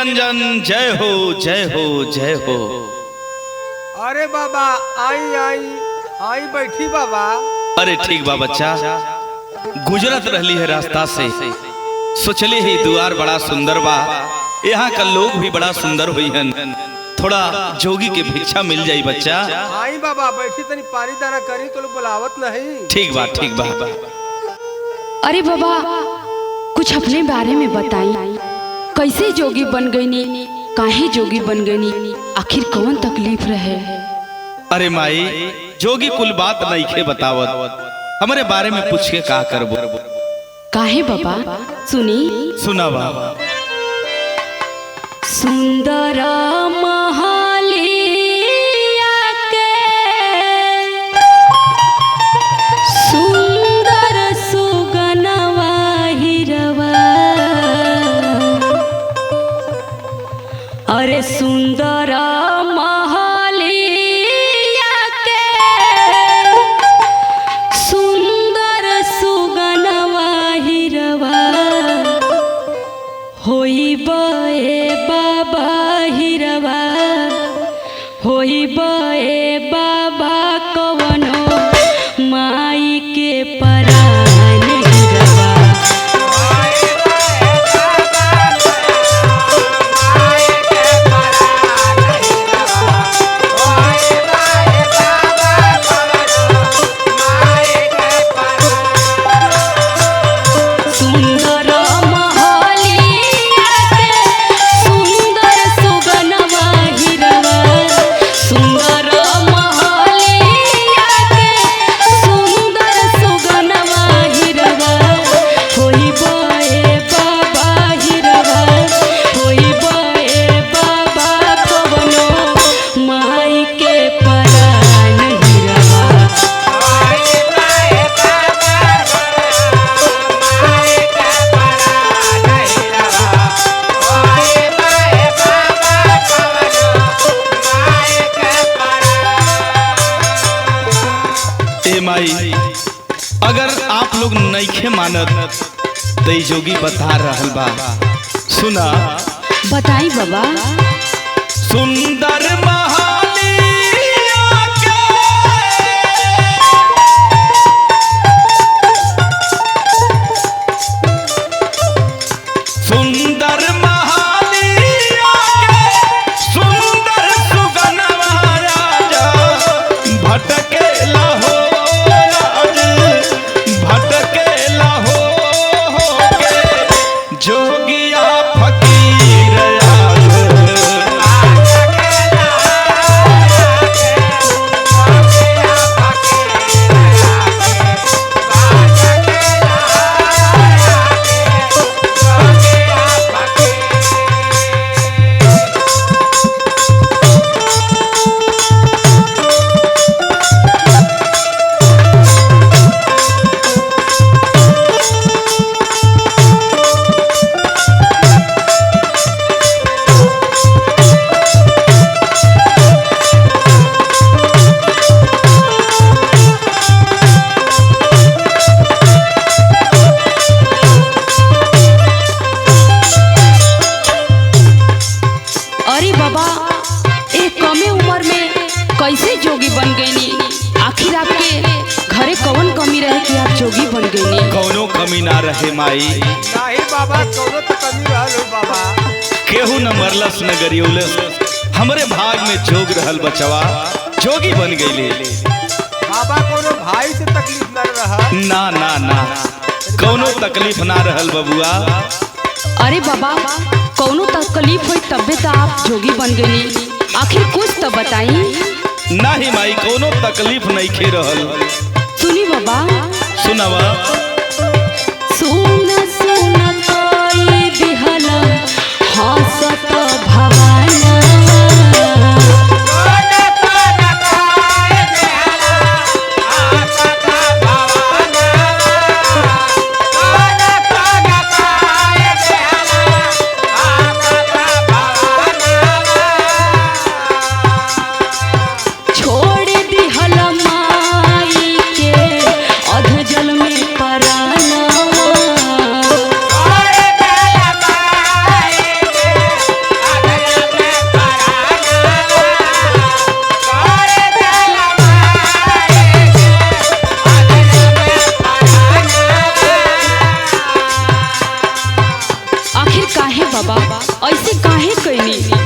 निरंजन जय हो जय हो जय हो। अरे बाबा आई आई आई बैठी बाबा। अरे ठीक बा बच्चा, गुजरत रहली है रास्ता से, सोचली ही द्वार बड़ा सुंदर बा, यहाँ का लोग भी बड़ा सुंदर हुई हन, थोड़ा जोगी के भिक्षा मिल जाई बच्चा। आई बाबा बैठी, तनी पानी दाना करी तो बुलावत नहीं। ठीक बा ठीक बा। अरे बाबा कुछ अपने बारे में बताई, कैसे जोगी बन गईनी, काहे जोगी बन गईनी, आखिर कौन तकलीफ रहे? अरे माई जोगी कुल बात नहीं खे बतावत, हमारे बारे में पूछ के का करबो? काहे बाबा सुनी सुनावा। सुंदर महालिया के सुंदर सुगनवा हिरवा, अरे सुंदर महालिया के सुंदर सुगनवा हिरवा, होई बे बाबा हिरवा, होई बे बाबा कवनो माई के परान हिरवा। अगर आप लोग नइखे मानत तो जोगी बता रहल बा, सुना। बताई बाबा। सुंदर महालिया के सुंदर महालिया के सुंदर सुगनवा राजा, भटकेला हो जोगिया फकीर कैसे जोगी बन गईनी? आखिर आपके घरे कौन कमी रहे कि आप जोगी बन गईनी? कौनो कमी ना रहे माई। नहीं बाबा कौनो तो कमी रहल बाबा। केहू न मरलस न गरियौलस, हमरे भाग में जोग रहल बचवा, जोगी बन गईले। बाबा कौनो भाई से तकलीफ न रहा? ना ना ना कौनो तकलीफ ना रहल बबुआ। अरे बाबा कौनो तकलीफ हुई तबे तो आप जोगी बन गईनी, आखिर कुछ तो बताई। नहीं माई कोनो तकलीफ नहीं खे रहल। सुनी बाबा। सुनावा। सुन सुन कोई दिहला हंसत भवाना, छोड़ दिहला माई के अधजल में पराना।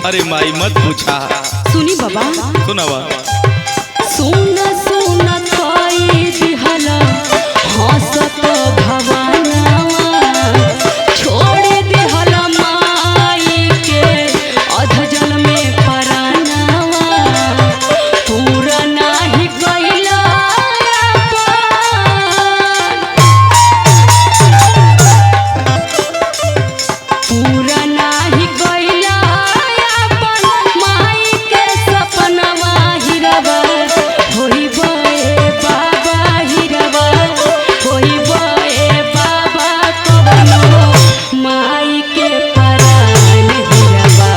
अरे माई मत पूछा। सुनी बाबा, सुनावा। सुन सुन कोई दिहला हंसत भवनवा, छोड़ दिहला माई के अध जल में परानवा, पूरा नाही गइला पूरा नाही गइला अपन माई के सपनवा हिरवा, होई बे बाबा हिरवा, होई बे बाबा कवनो माई के परान हिरवा।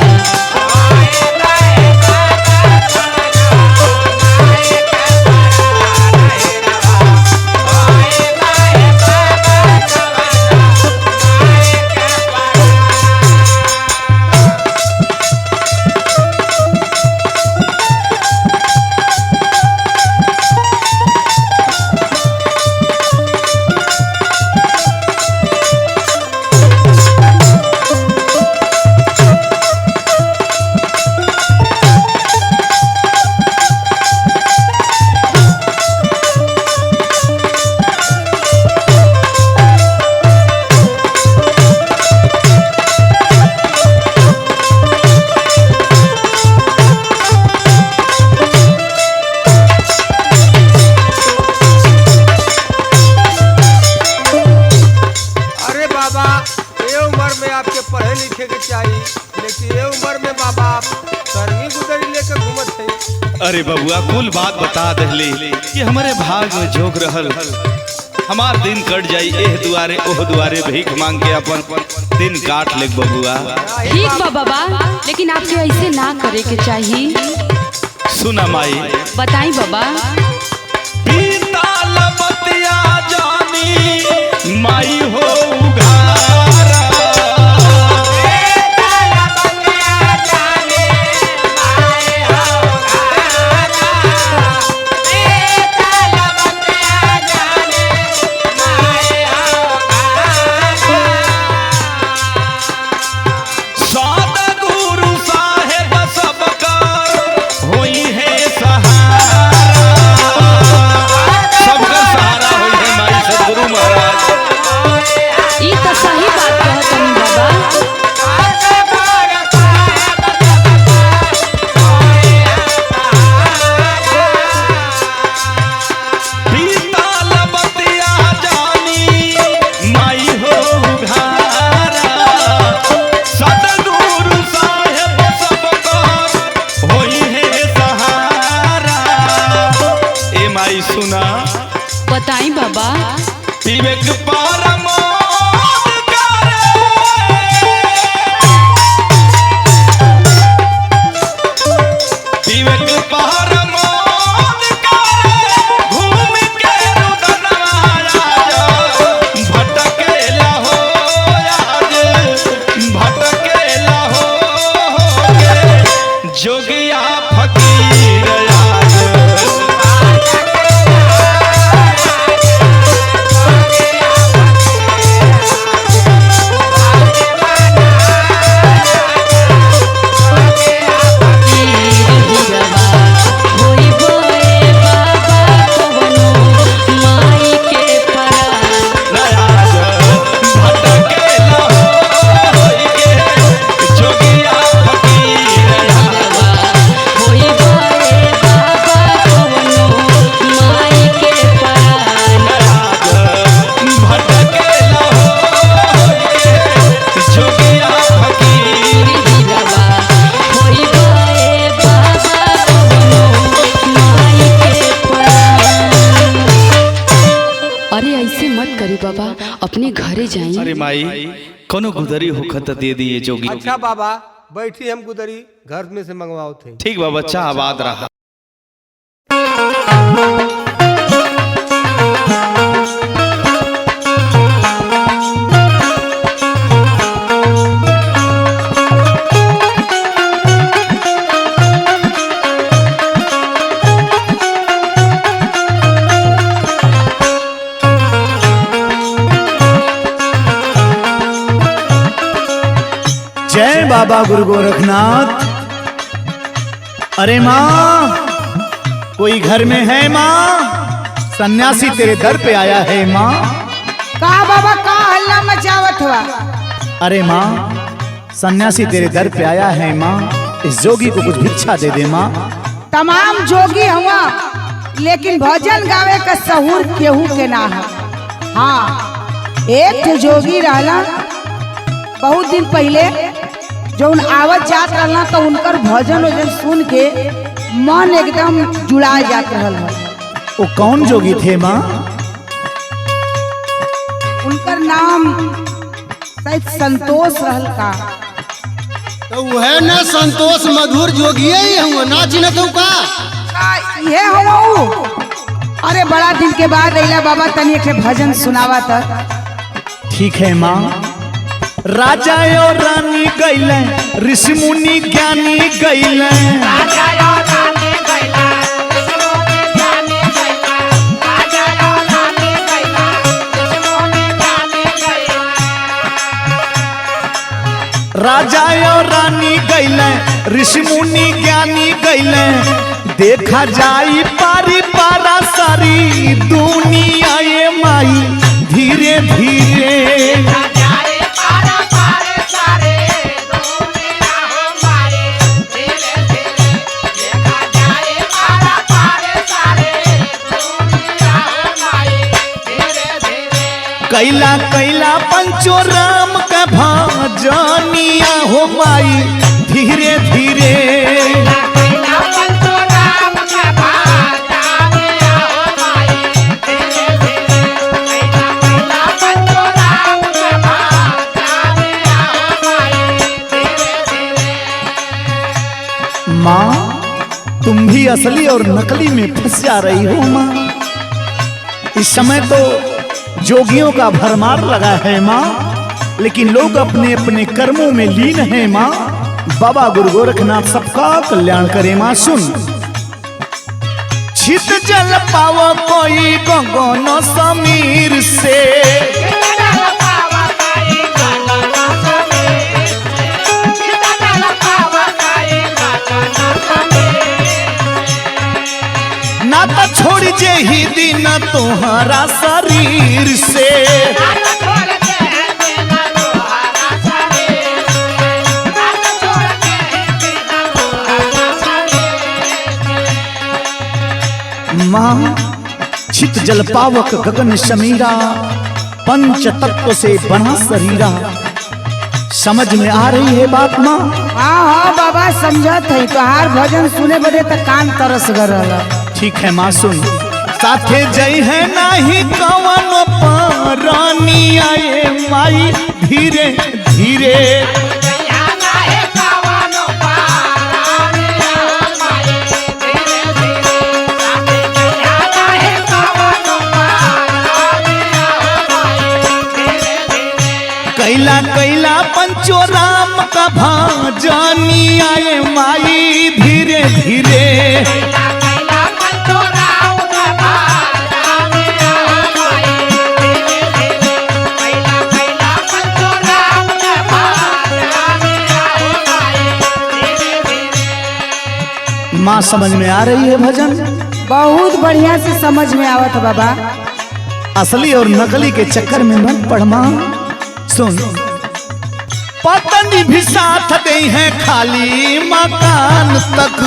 अरे बाबा, ये उम्र में आपके पढ़े लिखे के चाहिए, लेकिन ये उम्र में बाबा आप सरगी गुदरी लेकर घूमत थे। अरे बबुआ कुल बात बता दहले कि हमारे भाग में जोग रहल, हमार दिन कट जाई एह दुआरे ओह दुआरे भीख मांग के अपन दिन काट ले बबुआ। ठीक बा बाबा, लेकिन आपके ऐसे ना करे के चाहिए। सुना माई। बताई बाबा। पीता लबतिया जानी माई हो उघारा, सद्गुरु साहेब सबका होई है सहारा, सबका सहारा होई है माई सद्गुरु महाराज। ई तो सही बात कहतनी बाबा। पीता लबतिया जानी माई हो उघारा, सद्गुरु साहेब सबका होई है सहारा। ए माई सुना। बताई बाबा। विवेक परमोद विवेक परमोद घूम के रुदनवा आज भटकेला हो, आज भटकेला हो जोगिया फकीर आज। बाबा अपने घरे जाई। अरे माई कोनो गुदरी होखत दे दिए जोगी। अच्छा बाबा बैठी, हम गुदरी घर में से मंगवाओ थे। ठीक बा बच्चा आबाद रहा। जय बाबा गुरु गोरखनाथ। अरे माँ, कोई घर में है माँ? सन्यासी तेरे दर पे आया है माँ। कहा बाबा, का हल्ला मचावत हुआ? अरे माँ, सन्यासी तेरे दर पे आया है माँ, इस जोगी को कुछ भिक्षा दे दे माँ। तमाम जोगी हुआ, लेकिन भजन गावे का सहूर केहू के ना है। हाँ, एक ठे जोगी रहला बहुत दिन पहले, जो आवत जात रहला तो उनकर भजन वजन सुन के मन एकदम जुड़ा जात रहल है। वो कौन जोगी थे माँ? उनकर नाम शायद संतोष रहल का। तो वह न संतोष मधुर जोगिए ही हुआ, ना चिन्हत हूँ का? ये हो। अरे बड़ा दिन के बाद अइला बाबा, तनी एक ठे भजन सुनावा था। ठीक है माँ। राजा और रानी गैले, ऋषि मुनि ज्ञानी गैले, राजा और रानी गैले, ऋषि मुनि ज्ञानी गैले, देखा जाई पारी पारा सारी दुनिया ये माई धीरे धीरे। कैला कैला पंचो राम का भजनिया हो माई धीरे धीरे। माँ, तुम भी असली और नकली में फंस जा रही हो माँ। इस समय तो जोगियों का भरमार लगा है माँ, लेकिन लोग अपने अपने कर्मों में लीन हैं माँ। बाबा गुरु गोरखनाथ सबका कल्याण करे माँ। सुन, छित जल पावो कोई गगन समीर से, ना तो छोड़ जे ही दिन तुम्हारा शरीर से। माँ, छित जल पावक गगन समीरा, पंच तत्व से बना शरीरा। समझ में आ रही है बात माँ? हाँ हाँ बाबा, समझत है। तोहार भजन सुने बदे तो कान तरस गरल। ठीक है माँ, सुन। साथे जय है नाही कवनो पारानी आए माई धीरे धीरे। कैला कैला पंचो राम का भजनी आए माई धीरे धीरे। माँ, समझ में आ रही है भजन? बहुत बढ़िया से समझ में आवत है बाबा। असली और नकली के चक्कर में मत पड़ माँ। सुन, पत्नी भी साथ दे हैं खाली मकान तक,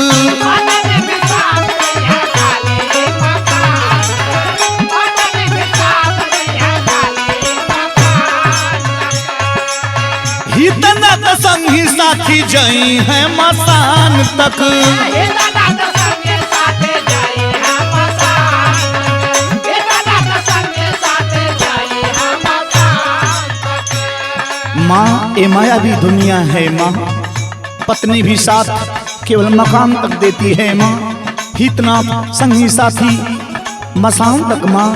इतना तो संगी साथी जई है मसान तक। माँ, ये मायावी दुनिया है माँ। पत्नी भी साथ केवल मकान तक देती है माँ, इतना संगी साथी मसान तक माँ।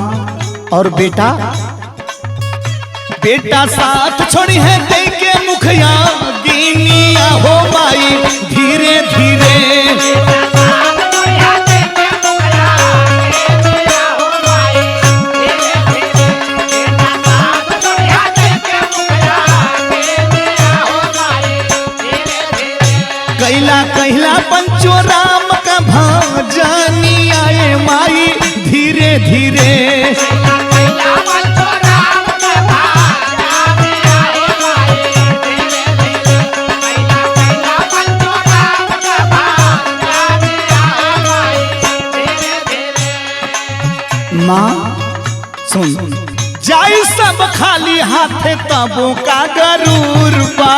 और बेटा, बेटा साथ छोड़ी है दे के मुखिया गिनिया हो माई धीरे धीरे। कैला कैला पंचो राम माँ सुन, जाई सब खाली हाथे तबो का गरूर बा।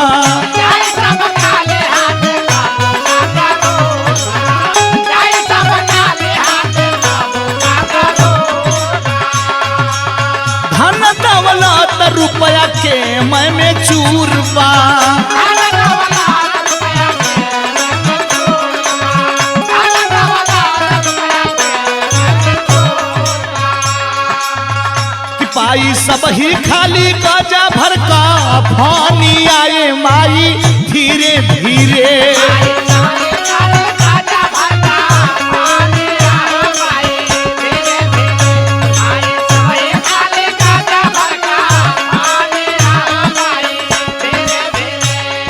धन दौलत रुपया के मैं में चूर बा। पाई सब ही खाली गाजा भर का पानी आए माई धीरे धीरे।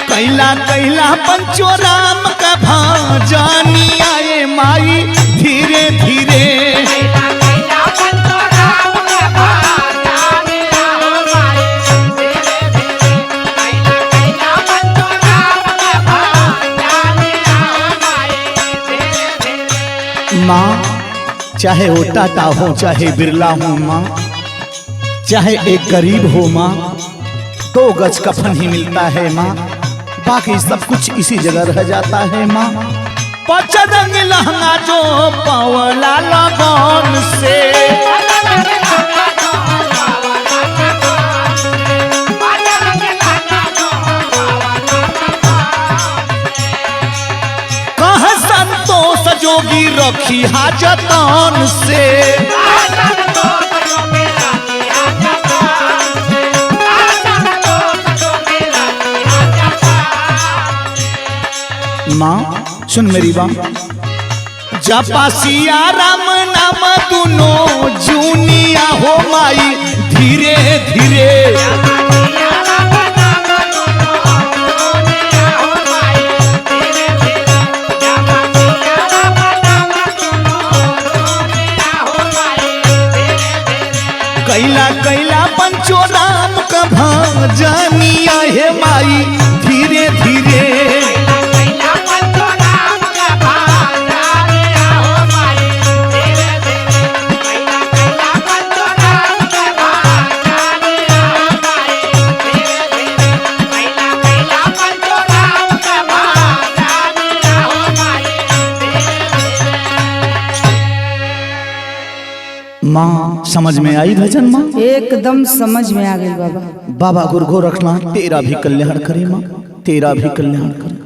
कैला कैला पंचो राम का भजनी आए माई धीरे धीरे। माँ चाहे वो टाटा हो चाहे बिरला हो माँ, चाहे एक गरीब हो माँ, 2 गज कफन ही मिलता है माँ, बाकी सब कुछ इसी जगह रह जाता है माँ। 5 रंग लहंगा जो पवला लगन से, कह संतोष जोगी रखी हाजतन से। माँ सुन मेरी बात, जपा सिया राम नाम दोनों जूनिया हो माई धीरे धीरे। कैला कैला पंचो राम का भजनिया है माई धीरे धीरे। माँ समझ में आई भजन माँ? एकदम समझ में आ गई बाबा। बाबा गुरु रखना तेरा भी कल्याण करे माँ, तेरा भी कल्याण करे।